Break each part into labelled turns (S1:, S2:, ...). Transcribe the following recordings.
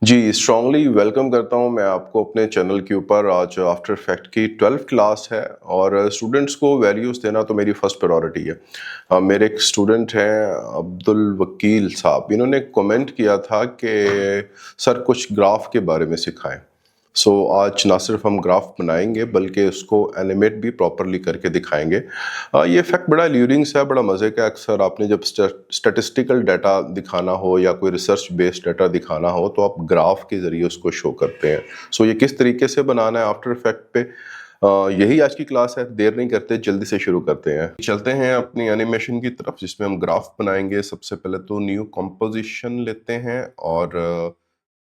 S1: जी, strongly welcome करता हूँ मैं आपको अपने चैनल के ऊपर। आज आफ्टर इफेक्ट की 12th क्लास है और स्टूडेंट्स को वैल्यूज़ देना तो मेरी फ़र्स्ट प्रायोरिटी है। मेरे एक स्टूडेंट हैं अब्दुल वकील साहब, इन्होंने कमेंट किया था कि सर कुछ ग्राफ के बारे में सिखाएं। सो आज ना सिर्फ हम ग्राफ बनाएंगे बल्कि उसको एनिमेट भी प्रॉपरली करके दिखाएंगे। ये फैक्ट बड़ा ल्यूरिंग सा है, बड़ा मज़े का। अक्सर आपने जब स्टैटिस्टिकल डाटा दिखाना हो या कोई रिसर्च बेस्ड डाटा दिखाना हो तो आप ग्राफ के ज़रिए उसको शो करते हैं। सो ये किस तरीके से बनाना है आफ्टर इफेक्ट पे, यही आज की क्लास है। देर नहीं करते, जल्दी से शुरू करते हैं। चलते हैं अपनी एनिमेशन की तरफ जिसमें हम ग्राफ बनाएंगे। सबसे पहले तो न्यू कंपोजिशन लेते हैं और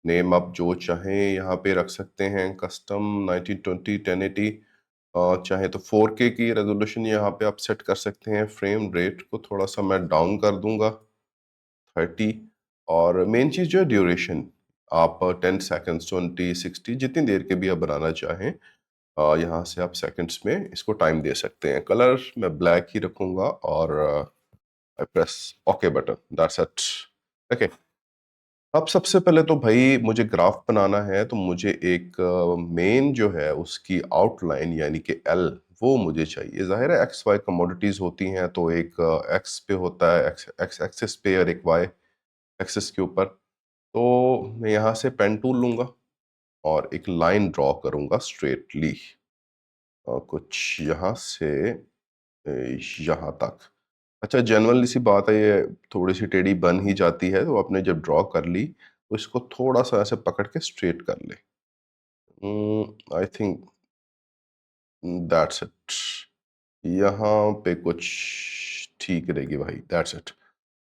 S1: नेम आप जो चाहें यहाँ पे रख सकते हैं। कस्टम 1920 1080, चाहे तो 4K की रेजोल्यूशन यहाँ पे आप सेट कर सकते हैं। फ्रेम रेट को थोड़ा सा मैं डाउन कर दूंगा 30। और मेन चीज़ जो है ड्यूरेशन, आप 10 सेकेंड्स 20 60 जितनी देर के भी आप बनाना चाहें, यहाँ से आप सेकंड्स में इसको टाइम दे सकते हैं। कलर मैं ब्लैक ही रखूंगा और आई press okay button, that's it. Okay, अब सबसे पहले तो भाई मुझे ग्राफ बनाना है तो मुझे एक मेन जो है उसकी आउटलाइन यानी कि एल वो मुझे चाहिए। जाहिर है एक्स वाई कमोडिटीज होती हैं तो एक एक्स पे होता है, एक्स एक्स एक्सिस पे, और एक वाई एक्सिस के ऊपर। तो मैं यहाँ से पेन टूल लूंगा और एक लाइन ड्रॉ करूंगा स्ट्रेटली, कुछ यहाँ से यहाँ तक। अच्छा, जनरली सी बात है, ये थोड़ी सी टेढ़ी बन ही जाती है, तो आपने जब ड्रॉ कर ली तो इसको थोड़ा सा ऐसे पकड़ के स्ट्रेट कर ले। I think that's it. यहाँ पे कुछ ठीक रहेगी भाई, दैट्स इट।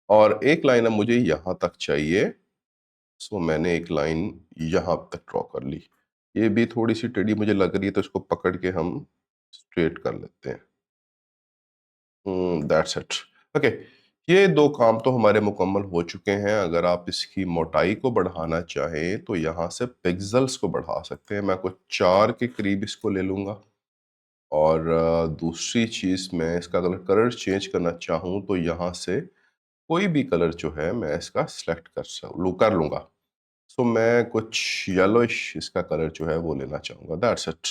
S1: और एक लाइन अब मुझे यहाँ तक चाहिए। सो मैंने एक लाइन यहाँ तक ड्रॉ कर ली। ये भी थोड़ी सी टेढ़ी मुझे लग रही है तो इसको पकड़ के हम स्ट्रेट कर लेते हैं। That's it. ओके, ये दो काम तो हमारे मुकम्मल हो चुके हैं। अगर आप इसकी मोटाई को बढ़ाना चाहें तो यहाँ से पिक्सेल्स को बढ़ा सकते हैं। मैं कुछ 4 के करीब इसको ले लूँगा। और दूसरी चीज़, मैं इसका अगर कलर चेंज करना चाहूँ तो यहाँ से कोई भी कलर जो है मैं इसका सिलेक्ट कर लूँगा। सो मैं कुछ येलोइश इसका कलर जो है वो लेना चाहूँगा, दैट्स इट।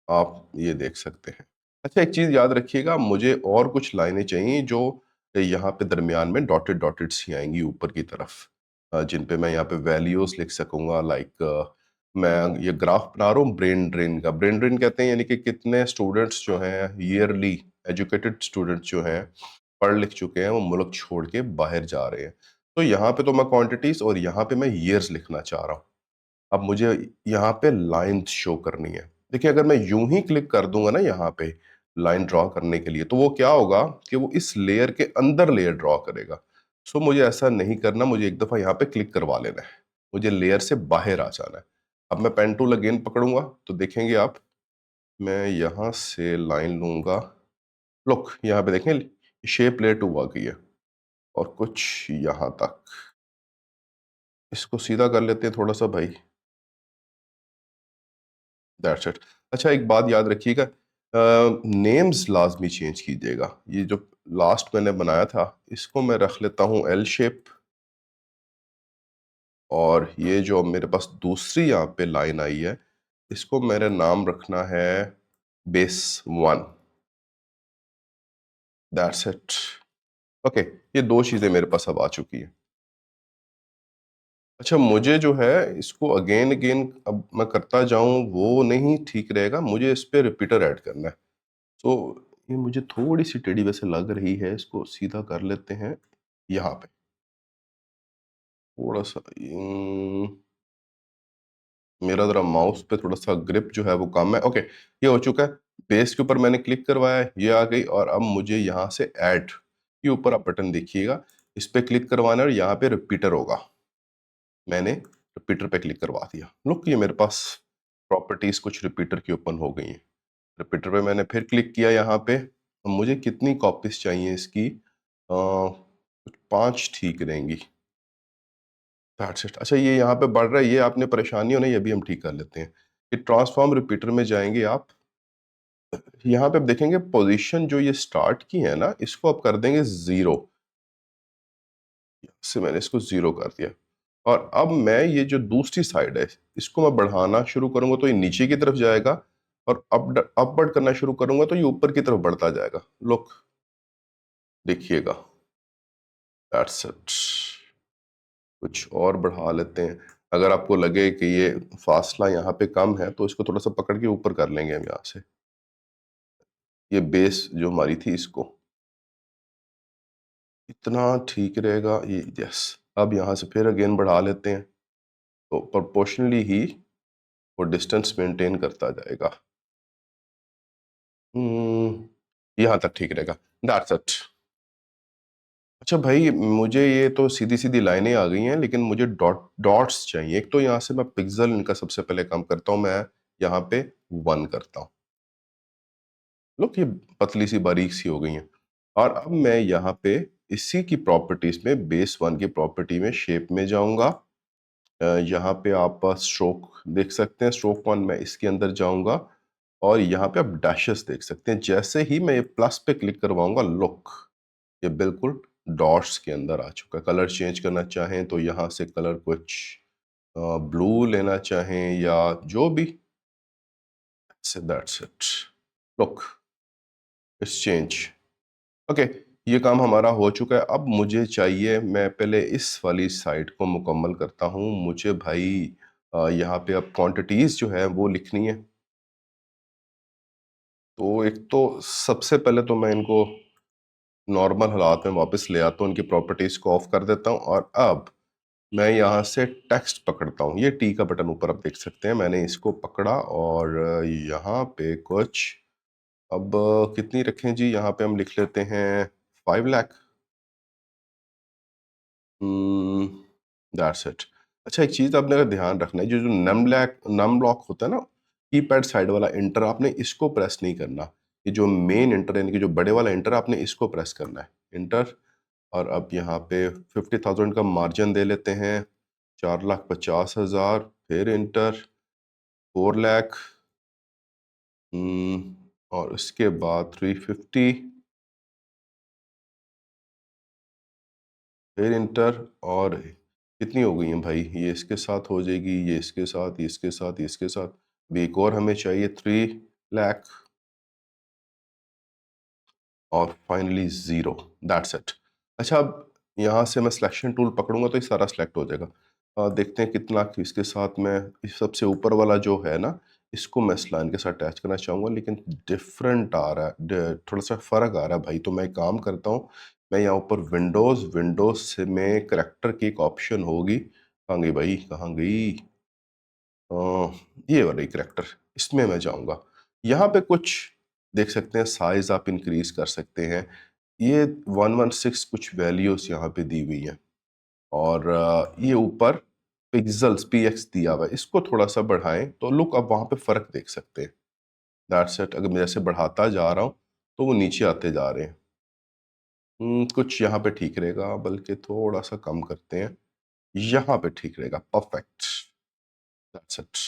S1: आप ये देख सकते हैं। अच्छा, एक चीज़ याद रखिएगा, मुझे और कुछ लाइनें चाहिए जो यहाँ पे दरमियान में डॉटेड डॉटेड सी आएँगी ऊपर की तरफ, जिन पे मैं यहाँ पे वैल्यूज़ लिख सकूँगा। लाइक मैं ये ग्राफ बना रहा हूँ ब्रेन ड्रेन का। ब्रेन ड्रेन कहते हैं यानी कि कितने स्टूडेंट्स जो हैं ईयरली, एजुकेटेड स्टूडेंट्स जो हैं, पढ़ लिख चुके हैं, वो मुल्क छोड़ के बाहर जा रहे हैं। तो यहाँ पे तो मैं क्वांटिटीज़ और यहाँ पे मैं ईयर्स लिखना चाह रहा हूँ। अब मुझे यहाँ पे लाइन्स शो करनी है। देखिए, अगर मैं यूं ही क्लिक कर दूंगा ना यहाँ पे लाइन ड्रॉ करने के लिए, तो वो क्या होगा कि वो इस लेयर के अंदर लेयर ड्रॉ करेगा। सो मुझे ऐसा नहीं करना, मुझे एक दफ़ा यहाँ पे क्लिक करवा लेना है। मुझे लेयर से बाहर आ जाना है। अब मैं पेन टूल अगेन पकड़ूंगा तो देखेंगे आप, मैं यहाँ से लाइन लूंगा। लुक, यहाँ पे देखें शेप लेयर 2 आ गई है और कुछ यहाँ तक। इसको सीधा कर लेते हैं थोड़ा सा भाई, दैट्स इट। अच्छा, एक बात याद रखिएगा, नेम्स लाजमी चेंज कीजिएगा। ये जो लास्ट मैंने बनाया था इसको मैं रख लेता हूँ एल शेप। और ये जो मेरे पास दूसरी यहाँ पे लाइन आई है, इसको मेरा नाम रखना है बेस 1, दैट्स इट। ओके, ये दो चीज़ें मेरे पास अब आ चुकी हैं। अच्छा, मुझे जो है इसको अगेन अगेन अब मैं करता जाऊं वो नहीं ठीक रहेगा, मुझे इस पे रिपीटर ऐड करना है। सो ये मुझे थोड़ी सी टेढ़ी वैसे लग रही है, इसको सीधा कर लेते हैं यहाँ पे थोड़ा सा। मेरा ज़रा माउस पे थोड़ा सा ग्रिप जो है वो कम है। ओके, ये हो चुका है। बेस के ऊपर मैंने क्लिक करवाया है, ये आ गई। और अब मुझे यहाँ से ऐड के ऊपर आप बटन देखिएगा, इस पे क्लिक करवाना है और यहाँ पे रिपीटर होगा। मैंने रिपीटर पे क्लिक करवा दिया। लुक, ये मेरे पास प्रॉपर्टीज कुछ रिपीटर की ओपन हो गई हैं। रिपीटर पे मैंने फिर क्लिक किया यहाँ पे। अब मुझे कितनी कॉपीज चाहिए इसकी? कुछ 5 ठीक रहेंगी, दैट्स इट। अच्छा, ये यहाँ पे बढ़ रहा है, ये आपने परेशानी हो ना, ये भी हम ठीक कर लेते हैं। ये ट्रांसफॉर्म रिपीटर में जाएंगे आप, यहाँ पे आप देखेंगे पोजीशन जो ये स्टार्ट की है ना, इसको आप कर देंगे 0 से। मैंने इसको 0 कर दिया और अब मैं ये जो दूसरी साइड है, इसको मैं बढ़ाना शुरू करूँगा तो ये नीचे की तरफ जाएगा, और अपवर्ड करना शुरू करूँगा तो ये ऊपर की तरफ बढ़ता जाएगा। लुक, देखिएगा, दैट्स इट। कुछ और बढ़ा लेते हैं। अगर आपको लगे कि ये फासला यहाँ पे कम है तो इसको थोड़ा-सा पकड़ के ऊपर कर लेंगे हम यहाँ से। ये बेस जो हमारी थी इसको, इतना ठीक रहेगा ये, यस। अब यहाँ से फिर अगेन बढ़ा लेते हैं, तो प्रोपोर्शनली ही वो डिस्टेंस मेंटेन करता जाएगा। यहाँ तक ठीक रहेगा, दैट्स इट। अच्छा भाई, मुझे ये तो सीधी-सीधी लाइनें आ गई हैं, लेकिन मुझे डॉट्स चाहिए। एक तो यहाँ से मैं पिक्सेल इनका सबसे पहले काम करता हूँ, मैं यहाँ पे 1 करता हूँ। लुक, ये पतली सी बारीक सी हो गई हैं। और अब मैं यहाँ पे इसी की प्रॉपर्टीज में, बेस 1 की प्रॉपर्टी में शेप में जाऊंगा। यहाँ पे आप स्ट्रोक देख सकते हैं, स्ट्रोक 1 मैं इसके अंदर जाऊंगा, और यहाँ पे आप डैशेस देख सकते हैं। जैसे ही मैं ये प्लस पे क्लिक करवाऊंगा, लुक, ये बिल्कुल डॉट्स के अंदर आ चुका है। कलर चेंज करना चाहें तो यहाँ से कलर कुछ ब्लू लेना चाहें या जो भी, that's it. Look, it's change. Okay, ये काम हमारा हो चुका है। अब मुझे चाहिए, मैं पहले इस वाली साइड को मुकम्मल करता हूँ। मुझे भाई यहाँ पे अब क्वांटिटीज जो है वो लिखनी है। तो एक तो सबसे पहले तो मैं इनको नॉर्मल हालात में वापस ले आता हूँ, इनकी प्रॉपर्टीज को ऑफ कर देता हूँ, और अब मैं यहाँ से टेक्स्ट पकड़ता हूँ। ये टी का बटन ऊपर आप देख सकते हैं, मैंने इसको पकड़ा और यहाँ पे कुछ, अब कितनी रखें जी, यहाँ पे हम लिख लेते हैं 5 लाख। That's it. अच्छा, एक चीज़ आपने अगर ध्यान रखना है, जो जो नम लॉक होता है ना, कीपैड साइड वाला इंटर, आपने इसको प्रेस नहीं करना। ये जो मेन इंटर, यानी कि जो बड़े वाला इंटर, आपने इसको प्रेस करना है, इंटर। और अब यहाँ पे 50,000 का मार्जिन दे लेते हैं, 4,50,000, फिर इंटर, 4 लाख, और उसके बाद 350, फिर इंटर। और कितनी हो गई हैं भाई, ये इसके साथ हो जाएगी, ये इसके साथ, ये इसके साथ, ये इसके साथ, भी एक और हमें चाहिए 3 लाख, और फाइनली ज़ीरो, दैट्स इट। अच्छा, अब यहाँ से मैं सिलेक्शन टूल पकड़ूंगा तो ये सारा सिलेक्ट हो जाएगा। देखते हैं कितना, इसके साथ मैं इस सबसे ऊपर वाला जो है ना, इसको मैं इस लाइन के साथ अटैच करना चाहूँगा, लेकिन डिफरेंट आ रहा है, थोड़ा सा फ़र्क आ रहा है भाई। तो मैं एक काम करता हूँ, मैं यहाँ ऊपर विंडोज़ विंडोज़ से में करेक्टर की एक ऑप्शन होगी, कहाँ गई भाई, कहाँ गई, अ, ये वाली करेक्टर, इसमें मैं जाऊँगा। यहाँ पे कुछ देख सकते हैं, साइज़ आप इंक्रीज़ कर सकते हैं। ये 116 कुछ वैल्यूज़ यहाँ पे दी हुई हैं, और ये ऊपर पिक्सेल्स पीएक्स दिया हुआ है, इसको थोड़ा-सा बढ़ाएँ तो लुक, आप वहाँ पे फ़र्क देख सकते हैं। That's it. अगर मैं जैसे बढ़ाता जा रहा हूँ, तो वो नीचे आते जा रहे हैं। कुछ यहाँ पे ठीक रहेगा, बल्कि थोड़ा-सा कम करते हैं, यहाँ पे ठीक रहेगा, परफेक्ट, दैट्स इट।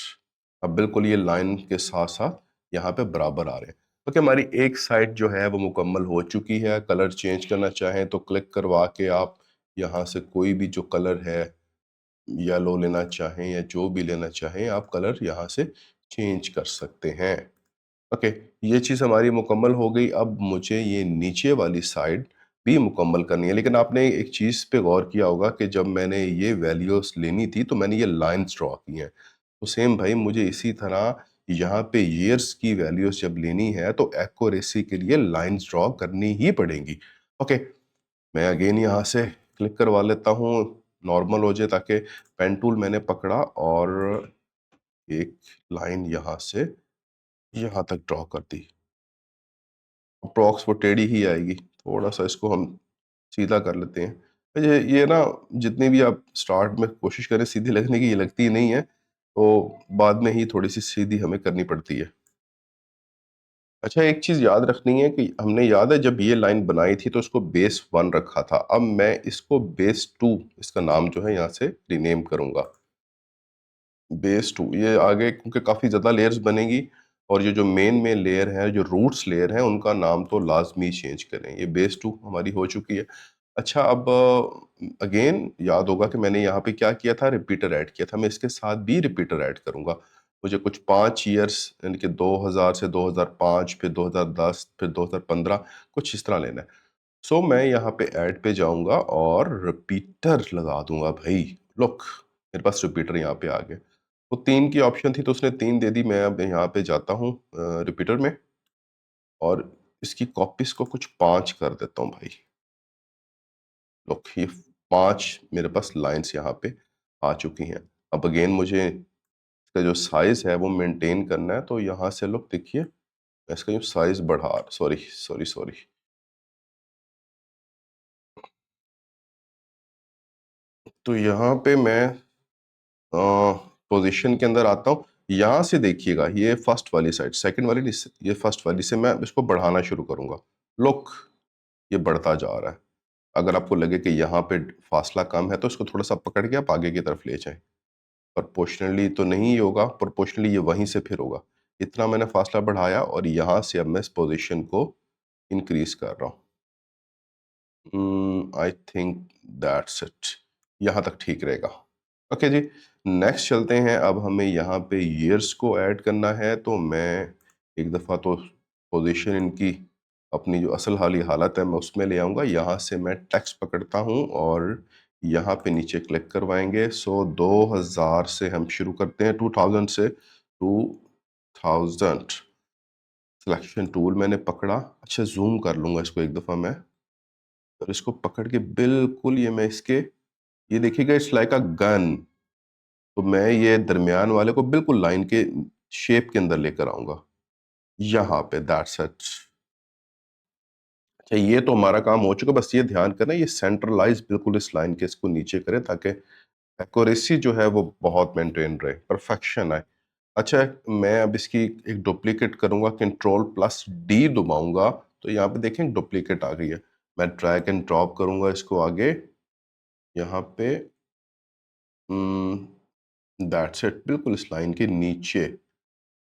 S1: अब बिल्कुल ये लाइन के साथ-साथ यहाँ पे बराबर आ रहे हैं। ओके, हमारी एक साइड जो है वो मुकम्मल हो चुकी है। कलर चेंज करना चाहें तो क्लिक करवा के आप यहाँ से कोई भी जो कलर है, येलो लेना चाहें या जो भी लेना चाहें, आप कलर यहाँ से चेंज कर सकते हैं। ओके, ये चीज़ हमारी मुकम्मल हो गई। अब मुझे ये नीचे वाली साइड भी मुकम्मल करनी है, लेकिन आपने एक चीज़ पे गौर किया होगा कि जब मैंने ये वैल्यूज़ लेनी थी तो मैंने ये लाइन्स ड्रॉ की हैं। तो सेम भाई, मुझे इसी तरह यहाँ पे ईयर्स की वैल्यूज़ जब लेनी है तो एक्यूरेसी के लिए लाइन्स ड्रॉ करनी ही पड़ेंगी। ओके, मैं अगेन यहाँ से क्लिक करवा लेता हूँ, नॉर्मल हो जाए, ताकि पेन टूल मैंने पकड़ा और एक लाइन यहाँ से यहाँ तक ड्रॉ कर दी। अप्रॉक्स वो टेढ़ी ही आएगी, थोड़ा-सा इसको हम सीधा कर लेते हैं। ये ना, जितनी भी आप स्टार्ट में कोशिश करें सीधी लगने की, ये लगती ही नहीं है, तो बाद में ही थोड़ी-सी सीधी हमें करनी पड़ती है। अच्छा, एक चीज़ याद रखनी है कि हमने, याद है जब ये लाइन बनाई थी तो इसको बेस 1 रखा था। अब मैं इसको बेस 2, इसका नाम जो है यहाँ से रीनेम करूँगा। बेस 2, ये आगे क्योंकि काफ़ी ज़्यादा लेयर्स बनेगी, और ये जो मेन लेयर है, जो रूट्स लेयर है, उनका नाम तो लाज़मी चेंज करें। ये बेस 2 हमारी हो चुकी है। अच्छा अब अगेन याद होगा कि मैंने यहाँ पे क्या किया था, रिपीटर ऐड किया था, मैं इसके साथ भी रिपीटर ऐड करूँगा। मुझे कुछ 5 ईयर्स यानी कि 2000 से 2005 फिर 2010 फिर 2015 कुछ इस तरह लेना है। सो मैं यहाँ पे ऐड पे जाऊँगा और रिपीटर लगा दूँगा भई। लुक मेरे पास रिपीटर यहाँ पे आ गए। वो 3 की ऑप्शन थी तो उसने 3 दे दी। मैं अब यहाँ पे जाता हूँ रिपीटर में और इसकी कॉपीज़ को कुछ 5 कर देता हूँ भाई। लुक ये 5 मेरे पास लाइन्स यहाँ पे आ चुकी हैं। अब अगेन मुझे इसका जो साइज़ है वो मेंटेन करना है, तो यहाँ से लुक देखिए मैं इसका जो साइज़ बढ़ा सॉरी, सॉरी, सॉरी। तो यहाँ पे मैं पोज़ीशन के अंदर आता हूँ। यहाँ से देखिएगा ये फर्स्ट वाली साइड, सेकंड वाली नहीं ये फर्स्ट वाली से मैं इसको बढ़ाना शुरू करूँगा। लुक ये बढ़ता जा रहा है। अगर आपको लगे कि यहाँ पे फासला कम है तो इसको थोड़ा-सा पकड़ के आप आगे की तरफ ले जाएँ। प्रोपोर्शनली तो नहीं होगा, प्रोपोर्शनली ये वहीं से फिर होगा। इतना मैंने फासला बढ़ाया और यहाँ से अब मैं इस पोज़ीशन को इंक्रीज़ कर रहा हूँ। I think that's it. यहाँ तक ठीक रहेगा। ओके जी, नेक्स्ट चलते हैं। अब हमें यहाँ पे ईयर्स को ऐड करना है, तो मैं एक दफ़ा तो पोज़ीशन इनकी अपनी जो असल वाली हालत है मैं उसमें ले आऊँगा। यहाँ से मैं टेक्स्ट पकड़ता हूँ और यहाँ पे नीचे क्लिक करवाएँगे। सो 2000 से हम शुरू करते हैं, 2000 से 2000 सिलेक्शन टूल मैंने पकड़ा। अच्छा ज़ूम कर लूँगा इसको एक दफ़ा मैं और इसको पकड़ के बिल्कुल ये मैं इसके ये देखिएगा इट्स लाइक अ गन। तो मैं ये दरमियान वाले को बिल्कुल लाइन के शेप के अंदर लेकर आऊँगा, यहाँ पे दैट्स इट। अच्छा ये तो हमारा काम हो चुका, बस ये ध्यान करना ये सेंट्रलाइज़ बिल्कुल इस लाइन के इसको नीचे करें ताकि एक्यूरेसी जो है वो बहुत मेंटेन रहे, परफेक्शन आए। अच्छा मैं अब इसकी एक डुप्लीकेट करूँगा, कंट्रोल प्लस डी दबाऊँगा, तो यहाँ पे देखें डुप्लीकेट आ गई है। मैं ड्रैग एंड ड्रॉप करूँगा इसको आगे, यहाँ पे दैट्स इट बिल्कुल इस लाइन के नीचे।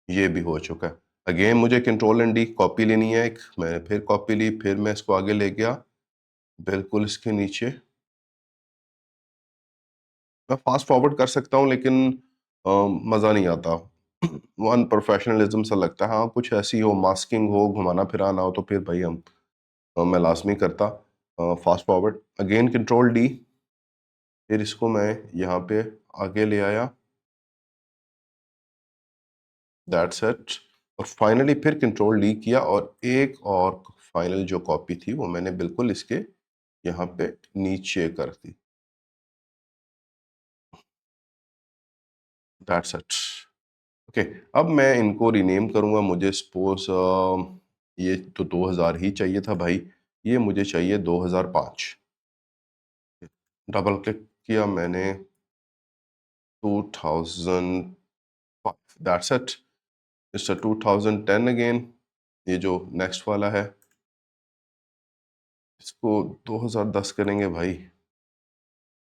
S1: ये भी हो चुका है। अगेन मुझे कंट्रोल एंड डी कॉपी लेनी है एक, मैंने फिर कॉपी ली, फिर मैं इसको आगे ले गया, बिल्कुल इसके नीचे। मैं फास्ट फॉरवर्ड कर सकता हूँ लेकिन मज़ा नहीं आता। वो अनप्रोफेशनलिज़्म सा लगता है। हाँ, कुछ ऐसी हो, मास्किंग हो, घुमाना-फिराना हो तो फिर भई मैं लाज़मी करता fast forward. Again control D, फिर इसको मैं यहाँ पे आगे ले आया, दैट्स इट। और फाइनली फिर कंट्रोल डी किया और एक और फाइनल जो कॉपी थी वो मैंने बिल्कुल इसके यहाँ पे नीचे कर दी, दैट्स इट। ओके अब मैं इनको रीनेम करूँगा। मुझे सपोज़ ये तो 2000 ही चाहिए था भाई, ये मुझे चाहिए 2005। डबल क्लिक किया मैंने, 2005 दैट्स इट। मिस्टर 2010 अगेन, ये जो नेक्स्ट वाला है इसको 2010 करेंगे भाई,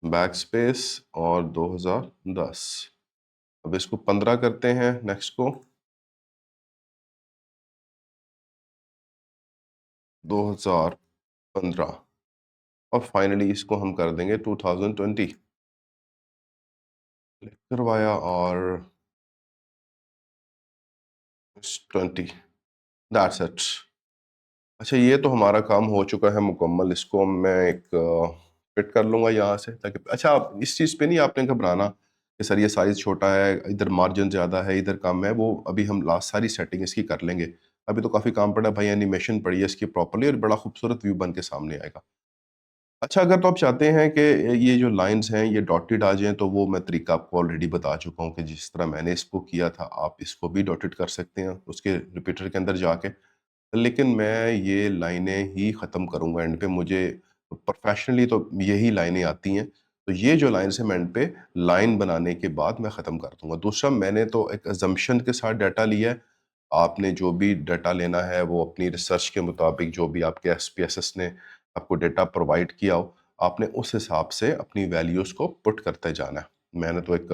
S1: बैक स्पेस और 2010। अब इसको 15 करते हैं नेक्स्ट को, 2015 और फाइनली इसको हम कर देंगे 2020। क्लिक करवाया और 20 दैट्स इट। अच्छा ये तो हमारा काम हो चुका है मुकम्मल। इसको मैं एक फिट कर लूँगा यहाँ से ताकि अच्छा आप इस चीज़ पे नहीं आपने घबराना कि सर ये साइज़ छोटा है, इधर मार्जिन ज़्यादा है, इधर कम है, वो अभी हम लास्ट सारी सेटिंग इसकी कर लेंगे। अभी तो काफ़ी काम पड़ा है भाई, एनिमेशन पड़ी है इसकी प्रॉपर्ली और बड़ा खूबसूरत व्यू बन के सामने आएगा। अच्छा अगर तो आप चाहते हैं कि ये जो लाइन्स हैं ये डॉटेड आ जाएँ, तो वो मैं तरीका आपको ऑलरेडी बता चुका हूँ कि जिस तरह मैंने इसको किया था आप इसको भी डॉटेड कर सकते हैं उसके रिपीटर के अंदर जाके। लेकिन मैं ये लाइनें ही ख़त्म करूँगा एंड पे, मुझे प्रोफ़ेशनली तो यही लाइनें आती हैं। तो ये जो लाइन्स हैं मैं एंड पे लाइन बनाने के बाद मैं ख़त्म कर दूँगा। दूसरा मैंने तो एक असम्पशन के साथ डाटा लिया है। आपने जो भी डाटा लेना है वो अपनी रिसर्च के मुताबिक जो भी आपके एसपीएसएस ने आपको डाटा प्रोवाइड किया हो, आपने उस हिसाब से अपनी वैल्यूज़ को पुट करते जाना है। मैंने तो एक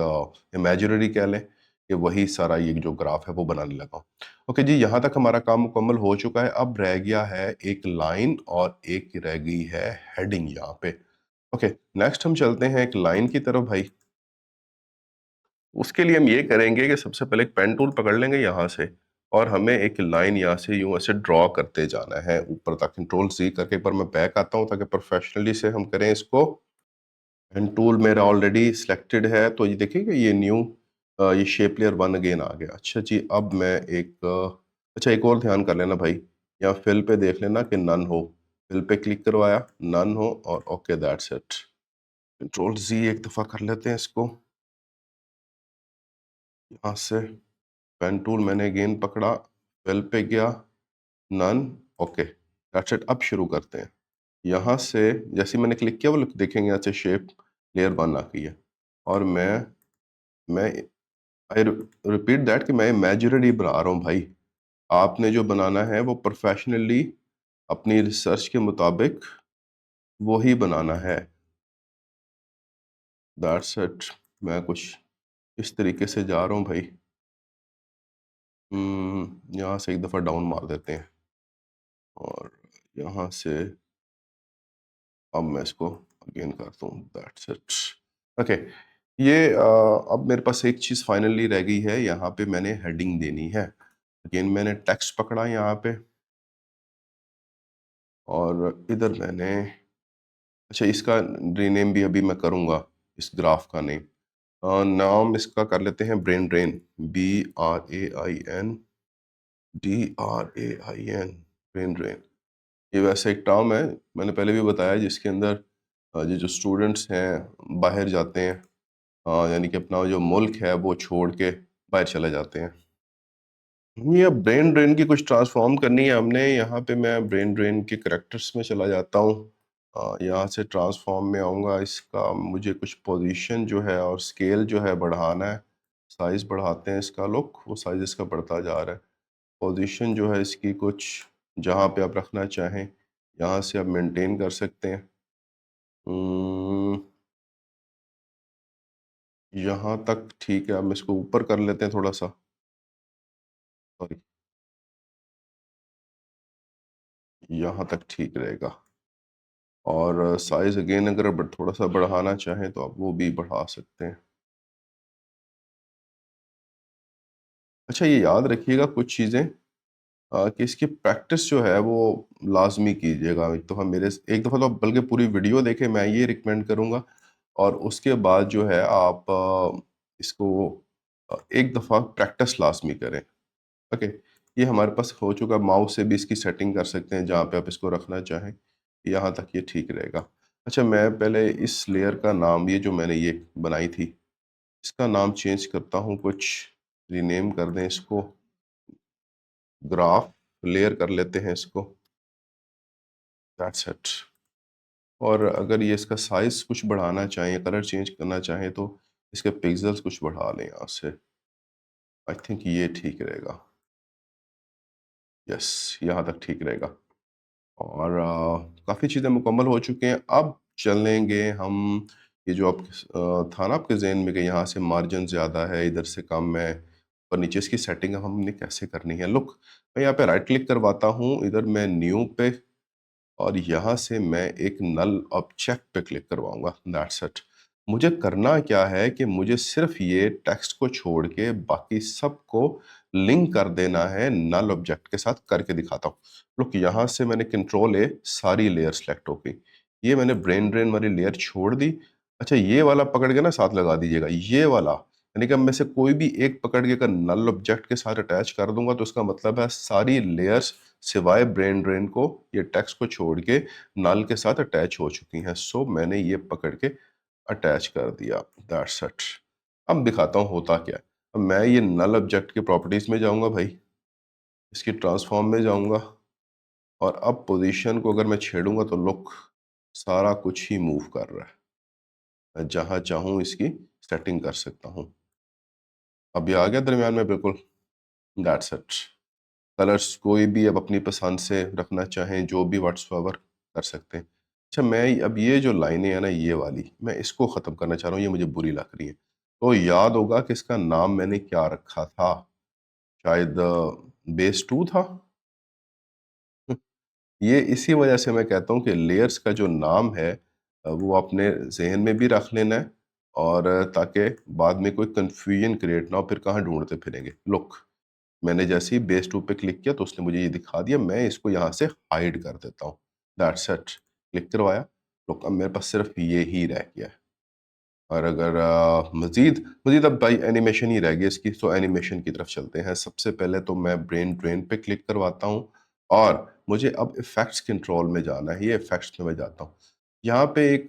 S1: इमेजिनरी कह लें कि वही सारा ये जो ग्राफ है वो बनाने लगा हूँ। ओके जी, यहाँ तक हमारा काम मुकम्मल हो चुका है। अब रह गया है एक लाइन और एक रह गई है हेडिंग यहाँ पे। ओके, नेक्स्ट हम चलते हैं एक लाइन की तरफ भाई। उसके लिए हम ये करेंगे कि सबसे पहले एक पेन टूल पकड़ लेंगे यहाँ से, और हमें एक लाइन यहाँ से यूं ऐसे ड्रॉ करते जाना है ऊपर तक। कंट्रोल सी करके एक बार मैं बैक आता हूँ ताकि प्रोफेशनली से हम करें इसको। पेन टूल मेरा ऑलरेडी सिलेक्टेड है, तो ये देखिएगा ये न्यू ये शेप लेयर 1 अगेन आ गया। अच्छा जी, अब मैं एक अच्छा एक और ध्यान कर लेना भाई, यहाँ फिल पे देख लेना कि नन हो। फिल पे क्लिक करवाया, नन हो, और ओके दैट्स इट। कंट्रोल जी एक दफ़ा कर लेते हैं इसको। यहाँ से पेन टूल मैंने अगेन पकड़ा, फिल पे गया, नन, ओके दैट्स इट। अब शुरू करते हैं। यहाँ से जैसे ही मैंने क्लिक किया, वो देखेंगे यहाँ से शेप लेयर 1 आ गई है। और मैं आई रिपीट दैट कि मैं इमेजिनरी बना रहा हूँ भाई। आपने जो बनाना है वो प्रोफेशनली अपनी रिसर्च के मुताबिक वो ही बनाना है। That's it. मैं कुछ इस तरीके से जा रहा हूँ भाई। यहाँ से एक दफ़ा डाउन मार देते हैं, और यहाँ से अब मैं इसको अगेन करता हूँ। That's it. ओके, ये अब मेरे पास एक चीज़ फाइनली रह गई है। यहाँ पे मैंने हेडिंग देनी है। अगेन मैंने टेक्स्ट पकड़ा यहाँ पे, और इधर मैंने अच्छा इसका रीनेम भी अभी मैं करूँगा, इस ग्राफ का नेम। नाम इसका कर लेते हैं brain drain, BRAIN, brain drain. ये वैसे एक टर्म है, मैंने पहले भी बताया, जिसके अंदर ये जो स्टूडेंट्स हैं बाहर जाते हैं, यानी कि अपना जो मुल्क है वो छोड़ के बाहर चले जाते हैं। ये अब ब्रेन ड्रेन की कुछ ट्रांसफॉर्म करनी है हमने। यहाँ पे मैं ब्रेन ड्रेन के करैक्टर्स में चला जाता हूँ। यहाँ से ट्रांसफॉर्म में आऊँगा। इसका मुझे कुछ पोजीशन जो है और स्केल जो है बढ़ाना है। साइज़ बढ़ाते हैं इसका, लुक वो साइज़ इसका बढ़ता जा रहा है। पोजीशन जो है इसकी कुछ जहाँ पे आप रखना चाहें, यहाँ से आप मेंटेन कर सकते हैं। यहाँ तक ठीक है। अब इसको ऊपर कर लेते हैं थोड़ा सा, सॉरी, यहाँ तक ठीक रहेगा। और साइज़ अगेन अगर थोड़ा सा बढ़ाना चाहें तो आप वो भी बढ़ा सकते हैं। अच्छा, ये याद रखिएगा कुछ चीज़ें, कि इसकी प्रैक्टिस जो है वो लाजमी कीजिएगा। एक दफ़ा तो आप बल्कि पूरी वीडियो देखें, मैं ये रिकमेंड करूँगा। और उसके बाद जो है आप इसको एक दफ़ा प्रैक्टिस लाजमी करें। ओके, ये हमारे पास हो चुका। माउस से भी इसकी सेटिंग कर सकते हैं जहाँ पे आप इसको रखना चाहें। यहाँ तक ये ठीक रहेगा। अच्छा, मैं पहले इस लेयर का नाम, ये जो मैंने ये बनाई थी, इसका नाम चेंज करता हूँ कुछ, रीनेम कर दें इसको, ग्राफ लेयर कर लेते हैं इसको। That's it. और अगर ये इसका साइज़ कुछ बढ़ाना चाहें या कलर चेंज करना चाहें तो इसके पिक्सेल्स कुछ बढ़ा लें यहाँ से। आई थिंक ये ठीक रहेगा। यस, यहाँ तक ठीक रहेगा। और काफ़ी चीज़ें मुकम्मल हो चुके हैं। अब चलेंगे हम, ये जो आप था ना आपके ज़हन में कि यहाँ से मार्जिन ज़्यादा है, इधर से कम है, और नीचे इसकी सेटिंग अब हमने कैसे करनी है। लुक, मैं यहाँ पे राइट क्लिक करवाता हूँ, इधर मैं न्यू पे, और यहाँ से मैं एक नल ऑब्जेक्ट पे क्लिक करवाऊँगा। That's it. मुझे करना क्या है कि मुझे सिर्फ़ ये टेक्स्ट को छोड़ के बाकी सबको लिंक कर देना है नल ऑब्जेक्ट के साथ। करके दिखाता हूँ। लुक, यहाँ से मैंने कंट्रोल ए, सारी लेयर सेलेक्ट हो गई। ये मैंने ब्रेन ड्रेन वाली लेयर छोड़ दी। अच्छा, ये वाला पकड़ के ना साथ लगा दीजिएगा, ये वाला। यानी कि अब में से कोई भी एक पकड़ के अगर नल ऑब्जेक्ट के साथ अटैच कर दूँगा तो इसका मतलब है सारी लेयर्स सिवाय ब्रेन ड्रेन को, ये टेक्स्ट को छोड़ के नल के साथ अटैच हो चुकी हैं। सो मैंने ये पकड़ के अटैच कर दिया। That's it. अब दिखाता हूँ होता क्या है। अब मैं ये नल ऑब्जेक्ट की प्रॉपर्टीज में जाऊंगा भाई, इसकी ट्रांसफॉर्म में जाऊंगा, और अब पोजीशन को अगर मैं छेड़ूंगा तो लुक, सारा कुछ ही मूव कर रहा है। मैं जहां चाहूं इसकी सेटिंग कर सकता हूं। अब ये आ गया दरमियान में बिल्कुल। That's it. कलर्स कोई भी अब अपनी पसंद से रखना चाहें, जो भी व्हाट्सएवर कर सकते हैं। अच्छा, मैं अब ये जो लाइनें हैं ना, ये वाली मैं इसको ख़त्म करना चाह रहा हूँ, ये मुझे बुरी लग रही है। तो याद होगा कि इसका नाम मैंने क्या रखा था, शायद बेस 2 था। ये इसी वजह से मैं कहता हूँ कि लेयर्स का जो नाम है वो अपने ज़हन में भी रख लेना है, और ताकि बाद में कोई कन्फ्यूजन क्रिएट ना हो, फिर कहाँ ढूंढते फिरेंगे। लुक, मैंने जैसे ही बेस 2 पे क्लिक किया तो उसने मुझे ये दिखा दिया, मैं इसको यहाँ से हाइड कर देता हूँ। That's it. क्लिक करवाया, लुक अब मेरे पास सिर्फ ये ही रह गया है। और अगर मज़ीद मज़ीद अब भाई एनिमेशन ही रह गई इसकी, तो एनिमेशन की तरफ चलते हैं। सबसे पहले तो मैं ब्रेन ड्रेन पे क्लिक करवाता हूँ, और मुझे अब इफ़ेक्ट्स कंट्रोल में जाना है। ये इफ़ेक्ट्स में मैं जाता हूँ। यहाँ पे एक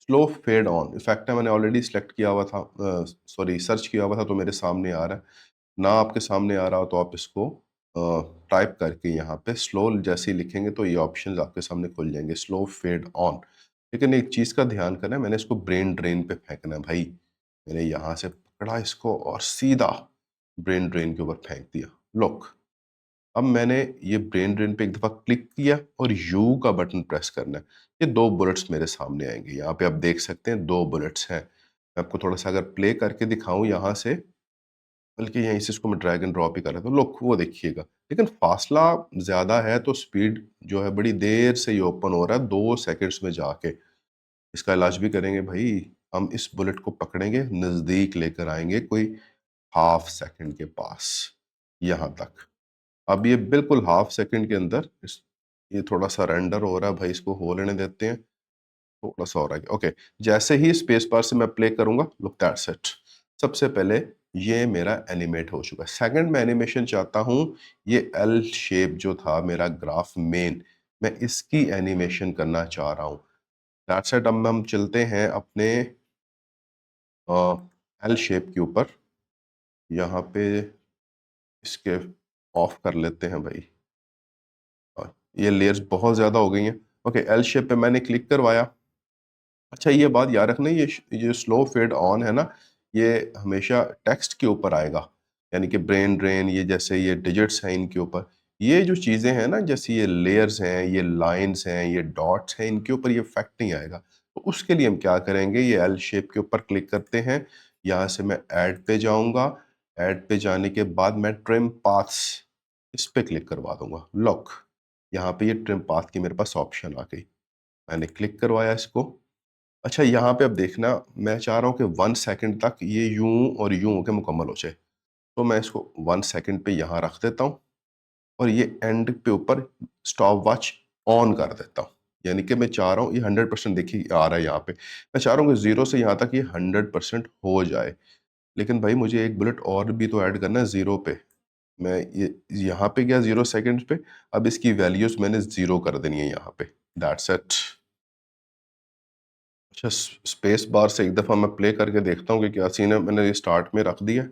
S1: स्लो फेड ऑन इफ़ेक्ट है, मैंने ऑलरेडी सेलेक्ट किया हुआ था, सॉरी सर्च किया हुआ था, तो मेरे सामने आ रहा है। ना आपके सामने आ रहा हो तो आप इसको टाइप करके यहाँ पे स्लो जैसे ही लिखेंगे तो ये ऑप्शंस आपके सामने खुल जाएंगे, स्लो फेड ऑन। लेकिन एक चीज़ का ध्यान करना है, मैंने इसको ब्रेन ड्रेन पे फेंकना है भाई। मैंने यहाँ से पकड़ा इसको और सीधा ब्रेन ड्रेन के ऊपर फेंक दिया। लुक, अब मैंने ये ब्रेन ड्रेन पे एक दफ़ा क्लिक किया और यू का बटन प्रेस करना है। ये 2 बुलेट्स मेरे सामने आएँगे। यहाँ पे आप देख सकते हैं 2 बुलेट्स हैं। मैं आपको थोड़ा-सा अगर प्ले करके दिखाऊँ यहाँ से, बल्कि यहीं से इसको मैं ड्रैग एंड ड्रॉप ही कर लेता हूँ। लुक, वो देखिएगा। लेकिन फ़ासला ज़्यादा है तो स्पीड जो है बड़ी देर से ये ओपन हो रहा है, 2 सेकंड्स में जाके। इसका इलाज भी करेंगे भई, हम इस बुलेट को पकड़ेंगे, नज़दीक लेकर आएँगे कोई हाफ़ सेकंड के पास, यहाँ तक। अब ये बिल्कुल हाफ़ सेकंड के अंदर ये थोड़ा-सा रेंडर हो रहा है भाई, इसको हो लेने देते हैं। थोड़ा-सा और आगे, ओके। जैसे ही स्पेस बार से मैं प्ले करूँगा, लुक दैट्स इट। सबसे पहले ये मेरा एनिमेट हो चुका है। सेकंड मैं एनिमेशन चाहता हूँ, ये एल शेप जो था मेरा ग्राफ मेन, मैं इसकी एनिमेशन करना चाह रहा हूँ। That's it. अब हम चलते हैं अपने एल शेप के ऊपर। यहाँ पे इसके ऑफ कर लेते हैं भाई। ये लेयर्स बहुत ज़्यादा हो गई हैं। ओके, एल शेप पे मैंने क्लिक करवाया। अच्छा, ये बात याद रखना, ये स्लो फेड ऑन है ना, ये हमेशा टेक्स्ट के ऊपर आएगा। यानी कि ब्रेन ड्रेन, ये जैसे ये डिजिट्स हैं इनके ऊपर, ये जो चीज़ें हैं ना, जैसे ये लेयर्स हैं, ये लाइन्स हैं, ये डॉट्स हैं, इनके ऊपर ये इफ़ेक्ट नहीं आएगा। तो उसके लिए हम क्या करेंगे, ये एल शेप के ऊपर क्लिक करते हैं। यहाँ से मैं ऐड पे जाऊँगा। ऐड पे जाने के बाद मैं ट्रिम पाथ्स, इस पे क्लिक करवा दूँगा। लुक, यहाँ पे ये ट्रिम पाथ की मेरे पास ऑप्शन आ गई। मैंने क्लिक करवाया इसको। अच्छा, यहाँ पे अब देखना, मैं चाह रहा हूँ कि 1 सेकंड तक ये यूँ और यूँ होके मुकम्मल हो जाए। तो मैं इसको 1 सेकंड पे यहाँ रख देता हूँ, और ये एंड पे ऊपर स्टॉप वॉच ऑन कर देता हूँ। यानी कि मैं चाह रहा हूँ ये 100% देखिए आ रहा है यहाँ पे। मैं चाह रहा हूँ कि 0 से यहाँ तक ये 100% हो जाए। लेकिन भाई मुझे एक बुलेट और भी तो ऐड करना है 0 पे। मैं ये यहाँ पे गया 0 सेकंड्स पे, अब इसकी वैल्यूज़ मैंने 0 कर देनी है यहाँ पे। That's it. अच्छा, स्पेस बार से एक दफ़ा मैं प्ले करके देखता हूँ कि क्या सीन है। मैंने ये स्टार्ट में रख दिया,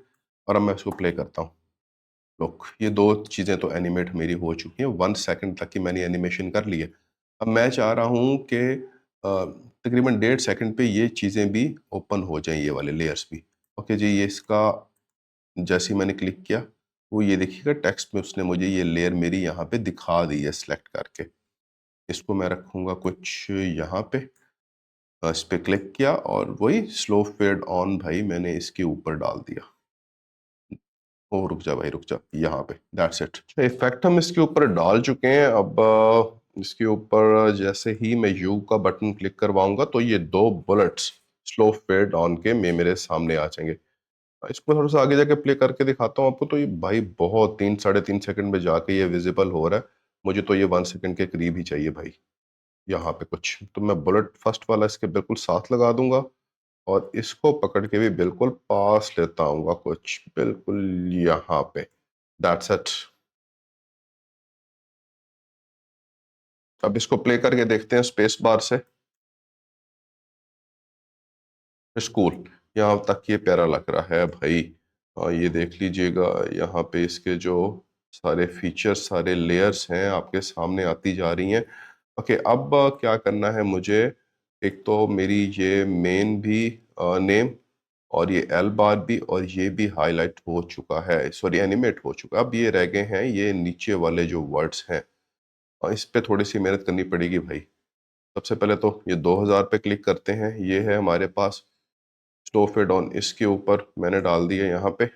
S1: और अब मैं इसको प्ले करता हूँ। लुक, ये 2 चीज़ें तो एनिमेट मेरी हो चुकी हैं, 1 सेकंड तक की मैंने एनिमेशन कर ली है। अब मैं चाह रहा हूँ कि तकरीबन 1.5 सेकंड पे ये चीज़ें भी ओपन हो जाएँ, ये वाले लेयर्स भी। ओके जी, ये इसका जैसे ही मैंने क्लिक किया, वो ये देखिएगा टेक्स्ट में उसने मुझे ये लेयर मेरी यहाँ पे दिखा दी है सेलेक्ट करके। इसको मैं रखूँगा कुछ यहाँ पे। इस पे क्लिक किया और वही स्लो फेड ऑन भाई मैंने इसके ऊपर डाल दिया। ओ रुक जा भाई, रुक जा, यहाँ पे दैट्स इट। इफेक्ट हम इसके ऊपर डाल चुके हैं। अब इसके ऊपर जैसे ही मैं यू का बटन क्लिक करवाऊंगा तो ये 2 बुलेट्स स्लो फेड ऑन के मेरे सामने आ जाएंगे। इसको थोड़ा सा आगे जाके प्ले करके दिखाता हूँ आपको। तो ये भाई बहुत 3 साढ़े 3 सेकंड में जाके ये विजिबल हो रहा है। मुझे तो ये 1 सेकंड के करीब ही चाहिए भाई। यहाँ पे कुछ तो मैं बुलेट फर्स्ट वाला इसके बिल्कुल साथ लगा दूंगा, और इसको पकड़ के भी बिल्कुल पास लेता आऊंगा कुछ बिल्कुल यहाँ पे। That's it. अब इसको प्ले करके देखते हैं स्पेस बार से। स्कूल, यहाँ तक ये प्यारा लग रहा है भाई। ये देख लीजिएगा, यहाँ पे इसके जो सारे फीचर्स, सारे लेयर्स हैं आपके सामने आती जा रही हैं। ओके, अब क्या करना है मुझे, एक तो मेरी ये मेन भी नेम, और ये एल बार भी, और ये भी हाईलाइट हो चुका है, सॉरी एनिमेट हो चुका है। अब ये रह गए हैं ये नीचे वाले जो वर्ड्स हैं, और इस पे थोड़ी सी मेहनत करनी पड़ेगी भाई। सबसे पहले तो ये 2000 पे क्लिक करते हैं, ये है हमारे पास। स्लो फेड ऑन इसके ऊपर मैंने डाल दिया यहाँ पे,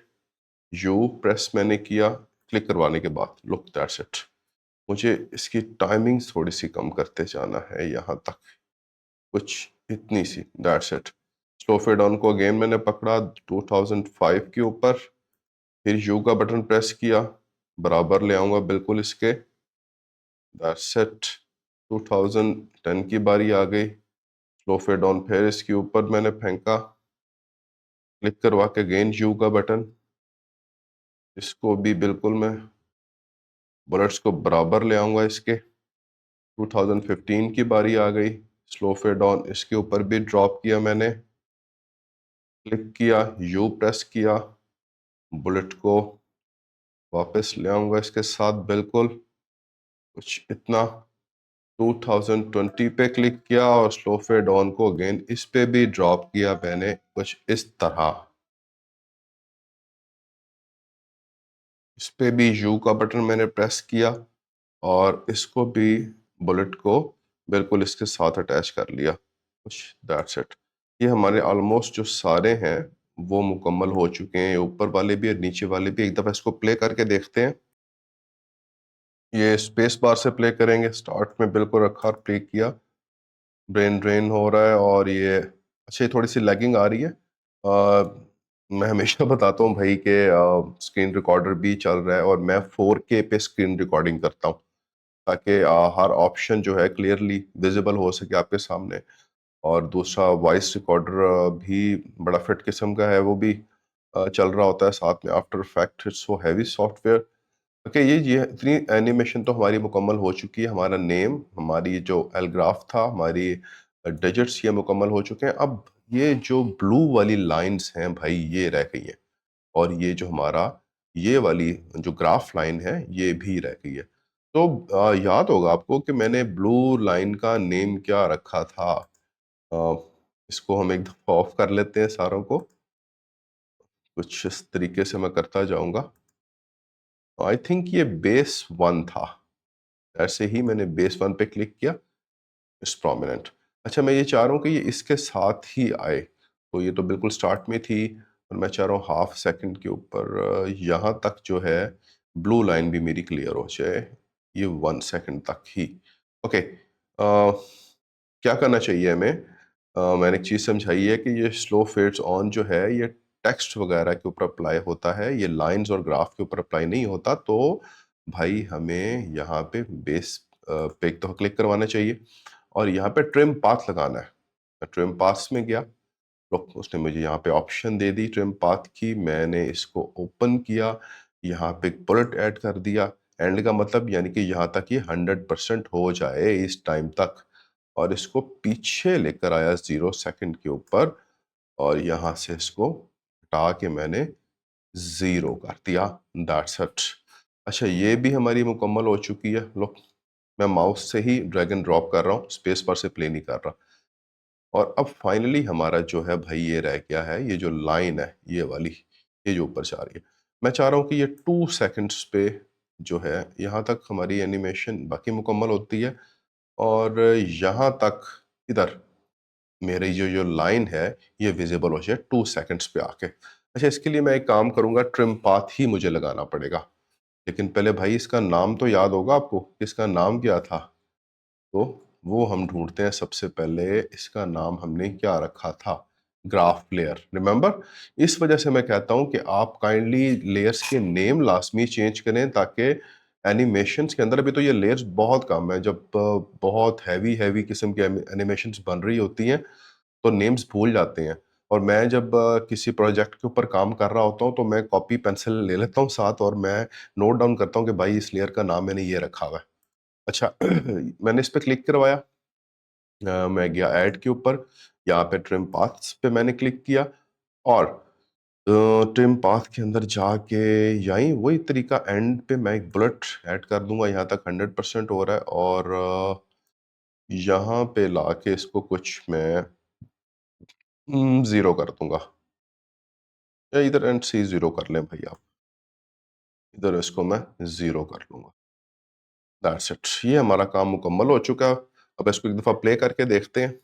S1: यू प्रेस मैंने किया क्लिक करवाने के बाद, लुक दैट्स इट। मुझे इसकी टाइमिंग थोड़ी सी कम करते जाना है यहाँ तक, कुछ इतनी सी, that's it. Slow fade on को अगेन मैंने पकड़ा 2005 के ऊपर, फिर यू का बटन प्रेस किया, बराबर ले आऊंगा बिल्कुल इसके, दैट्स इट। 2010 की बारी आ गई, स्लो फेड ऑन फिर इसके ऊपर मैंने फेंका, क्लिक करवा के अगेन यू का बटन, इसको भी बिल्कुल मैं बुलेट्स को बराबर ले आऊंगा इसके। 2015 की बारी आ गई, स्लो फेड ऑन इसके ऊपर भी ड्रॉप किया मैंने, क्लिक किया, यू प्रेस किया, बुलेट को वापस ले आऊंगा इसके साथ बिल्कुल, कुछ इतना। 2020 पे क्लिक किया और स्लो फेड ऑन को अगेन इस पे भी ड्रॉप किया मैंने, कुछ इस तरह। इस पे भी यू का बटन मैंने प्रेस किया और इसको भी, बुलेट को बिल्कुल इसके साथ अटैच कर लिया, कुछ दैट्स इट। ये हमारे ऑलमोस्ट जो सारे हैं वो मुकम्मल हो चुके हैं, ऊपर वाले भी और नीचे वाले भी। एक दफ़ा इसको प्ले करके देखते हैं। ये स्पेस बार से प्ले करेंगे, स्टार्ट में बिल्कुल रखा और प्ले किया, ब्रेन ड्रेन हो रहा है और ये अच्छा, ये थोड़ी सी लैगिंग आ रही है। मैं हमेशा बताता हूँ भाई कि स्क्रीन रिकॉर्डर भी चल रहा है और मैं 4K पे स्क्रीन रिकॉर्डिंग करता हूँ, ताकि हर ऑप्शन जो है क्लियरली विजिबल हो सके आपके सामने। और दूसरा वॉइस रिकॉर्डर भी बड़ा फिट किस्म का है, वो भी चल रहा होता है साथ में। After effect it's so heavy software. Okay, ये इतनी एनिमेशन तो हमारी मुकम्मल हो चुकी है। हमारा नेम, हमारी जो एलग्राफ था, हमारी डिजिट्स ये मुकम्मल हो चुके हैं। अब ये जो ब्लू वाली लाइंस हैं भाई, ये रह गई हैं, और ये जो हमारा ये वाली जो ग्राफ लाइन है ये भी रह गई है। तो याद होगा आपको कि मैंने ब्लू लाइन का नेम क्या रखा था। अ, इसको हम एक दफ़ा ऑफ कर लेते हैं सारों को, कुछ इस तरीके से मैं करता जाऊंगा। आई थिंक ये बेस वन था, ऐसे ही मैंने बेस वन पे क्लिक किया, इस प्रोमिनेंट। अच्छा, मैं ये चाह रहा हूँ कि ये इसके साथ ही आए, तो ये तो बिल्कुल स्टार्ट में थी, और मैं चाह रहा हूँ हाफ सेकंड के ऊपर यहाँ तक जो है ब्लू लाइन भी मेरी क्लियर हो जाए, ये 1 सेकंड तक ही। ओके, क्या करना चाहिए हमें? मैंने एक चीज़ समझाई है कि ये स्लो फेड्स ऑन जो है ये टेक्स्ट वगैरह के ऊपर अप्लाई होता है, ये लाइंस और ग्राफ के ऊपर अप्लाई नहीं होता। तो भाई हमें यहाँ पे बेस पे एक तो क्लिक करवाना चाहिए और यहाँ पे ट्रिम पाथ लगाना है। मैं ट्रिम पाथ्स में गया, तो उसने मुझे यहाँ पे ऑप्शन दे दी ट्रिम पाथ की, मैंने इसको ओपन किया, यहाँ पे एक बुलेट ऐड कर दिया। एंड का मतलब यानी कि यहाँ तक ये 100% हो जाए इस टाइम तक, और इसको पीछे लेकर आया 0 सेकंड के ऊपर, और यहाँ से इसको हटा के मैंने 0 कर दिया, दैट्स इट। अच्छा, ये भी हमारी मुकम्मल हो चुकी है। लो, मैं माउस से ही ड्रैग एंड ड्रॉप कर रहा हूँ, स्पेस बार से प्ले नहीं कर रहा। और अब फाइनली हमारा जो है भाई ये रह गया है, ये जो लाइन है ये वाली, ये जो ऊपर जा रही है। मैं चाह रहा हूँ कि ये 2 सेकंड्स पे जो है यहाँ तक हमारी एनिमेशन बाकी मुकम्मल होती है, और यहाँ तक इधर मेरी जो जो लाइन है ये विजिबल हो जाए 2 सेकंड्स पे आके। अच्छा, इसके लिए मैं एक काम करूँगा, ट्रिम पाथ ही मुझे लगाना पड़ेगा। लेकिन पहले भाई इसका नाम तो याद होगा आपको, इसका नाम क्या था? तो वो हम ढूंढते हैं। सबसे पहले इसका नाम हमने क्या रखा था? Graph layer, remember? इस वजह से मैं कहता हूं कि आप काइंडली लेयर्स के नेम लाजमी चेंज करें, ताकि एनिमेशंस के अंदर, अभी तो ये लेयर्स बहुत कम है, जब बहुत हैवी हैवी किस्म की एनिमेशंस बन रही होती हैं तो नेम्स भूल जाते हैं। और मैं जब किसी प्रोजेक्ट के ऊपर काम कर रहा होता हूँ तो मैं कॉपी पेंसिल ले लेता हूँ साथ, और मैं नोट डाउन करता हूँ कि भाई इस लेयर का नाम मैंने ये रखा हुआ है। अच्छा, मैंने इस पे क्लिक करवाया, मैं गया ऐड के ऊपर, यहाँ पे ट्रिम पाथ्स पे मैंने क्लिक किया, और ट्रिम पाथ के अंदर जाके यहीं वही तरीका, एंड पे मैं एक बुलेट ऐड कर दूंगा। यहाँ तक 100% हो रहा है, और यहाँ पे लाके इसको कुछ मैं 0 कर दूंगा, या इधर एंड सी 0 कर लें भाई आप, इधर इसको मैं 0 कर लूंगा, दैट्स इट। ये हमारा काम मुकम्मल हो चुका है। अब इसको एक दफ़ा प्ले करके देखते हैं।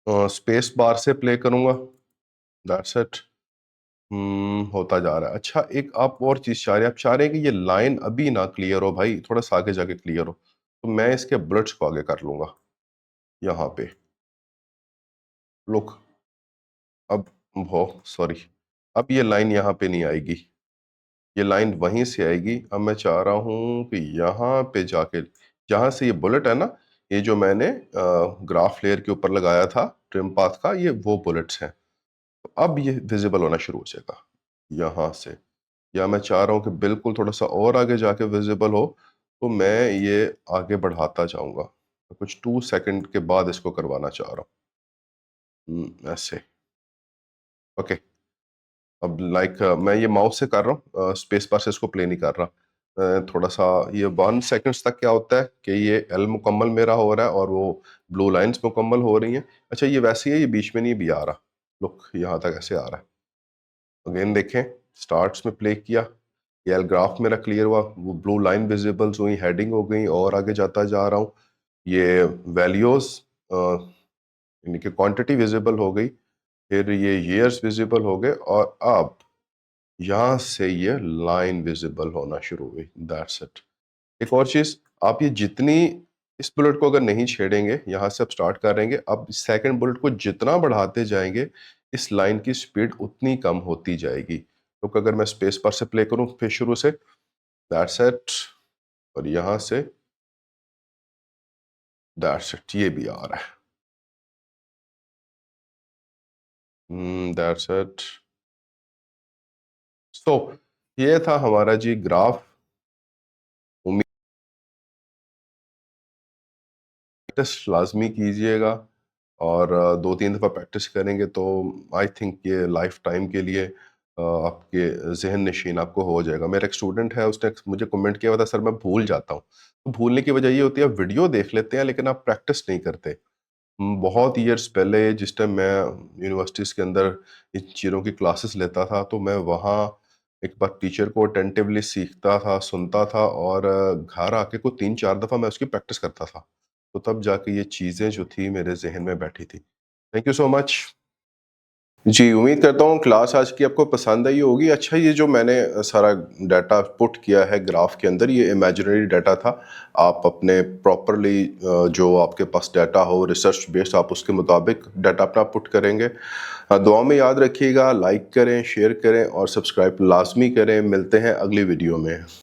S1: स्पेस बार से प्ले करूँगा, दैट्स इट। होता जा रहा है। अच्छा, एक आप और चीज़ चाह रहे हैं, आप चाह रहे हैं कि ये लाइन अभी ना क्लियर हो भाई, थोड़ा-सा आगे जाके क्लियर हो। तो मैं इसके बुलेट्स को आगे कर लूँगा, यहाँ पे। लुक, अब सॉरी, अब ये लाइन यहाँ पे नहीं आएगी, ये लाइन वहीं से आएगी। अब मैं चाह रहा हूँ कि यहाँ पे जाके, जहाँ से ये बुलेट है ना, ये जो मैंने ग्राफ लेयर के ऊपर लगाया था ट्रिम पाथ का, ये वो बुलेट्स हैं। तो अब ये विज़िबल होना शुरू हो जाएगा, यहाँ से। या मैं चाह रहा हूँ कि बिल्कुल थोड़ा-सा और आगे जाके विज़िबल हो, तो मैं ये आगे बढ़ाता जाऊँगा। कुछ 2 सेकंड के बाद इसको करवाना चाह रहा हूँ। ऐसे, ओके। अब मैं ये माउस से कर रहा हूँ, स्पेस बार से इसको प्ले नहीं कर रहा। थोड़ा-सा ये 1 सेकंड्स तक क्या होता है कि ये एल मुकम्मल मेरा हो रहा है और वो ब्लू लाइन्स मुकम्मल हो रही हैं। अच्छा, ये वैसे ही है, ये बीच में नहीं भी आ रहा। लुक, यहाँ तक ऐसे आ रहा है। अगेन देखें, स्टार्ट्स में प्ले किया, ये एल ग्राफ मेरा क्लियर हुआ, वो ब्लू लाइन विजिबल्स हुई, हेडिंग हो गई, और आगे जाता जा रहा हूँ। ये वैल्यूज़ यानी कि क्वांटिटी विजिबल हो गई, फिर ये ईयर्स विजिबल हो गए, और अब यहाँ से ये लाइन विजिबल होना शुरू हुई, दैट्स इट। एक और चीज़, आप ये जितनी इस बुलेट को अगर नहीं छेड़ेंगे, यहाँ से आप स्टार्ट करेंगे, अब सेकंड बुलेट को जितना बढ़ाते जाएंगे, इस लाइन की स्पीड उतनी कम होती जाएगी। तो अगर मैं स्पेस बार से प्ले करूँ फिर शुरू से, दैट्स इट, और यहाँ से दैट्स इट, ये भी आ रहा है, दैट्स इट। सो ये था हमारा जी ग्राफ। प्रैक्टिस लाजमी कीजिएगा, और 2-3 दफ़ा प्रैक्टिस करेंगे तो आई थिंक ये लाइफ टाइम के लिए आपके ज़हन नशीन आपको हो जाएगा। मेरा एक स्टूडेंट है, उसने मुझे कमेंट किया हुआ था, सर मैं भूल जाता हूँ। तो भूलने की वजह ये होती है, आप वीडियो देख लेते हैं लेकिन आप प्रैक्टिस नहीं करते। बहुत ईयर्स पहले जिस टाइम मैं यूनिवर्सिटीज़ के अंदर इन चीज़ों की क्लासेस लेता था, तो मैं वहाँ एक बार टीचर को अटेंटिवली सीखता था, सुनता था, और घर आके को 3-4 दफ़ा मैं उसकी प्रैक्टिस करता था। तो तब जाके ये चीज़ें जो थी मेरे ज़हन में बैठी थी। Thank you so much. जी, उम्मीद करता हूँ क्लास आज की आपको पसंद आई होगी। अच्छा, ये जो मैंने सारा डाटा पुट किया है ग्राफ के अंदर, ये इमेजिनरी डाटा था। आप अपने प्रॉपरली जो आपके पास डाटा हो रिसर्च बेस्ड, आप उसके मुताबिक डाटा अपना पुट करेंगे। दुआ में याद रखिएगा, लाइक करें, शेयर करें और सब्सक्राइब लाज़मी करें। मिलते हैं अगली वीडियो में।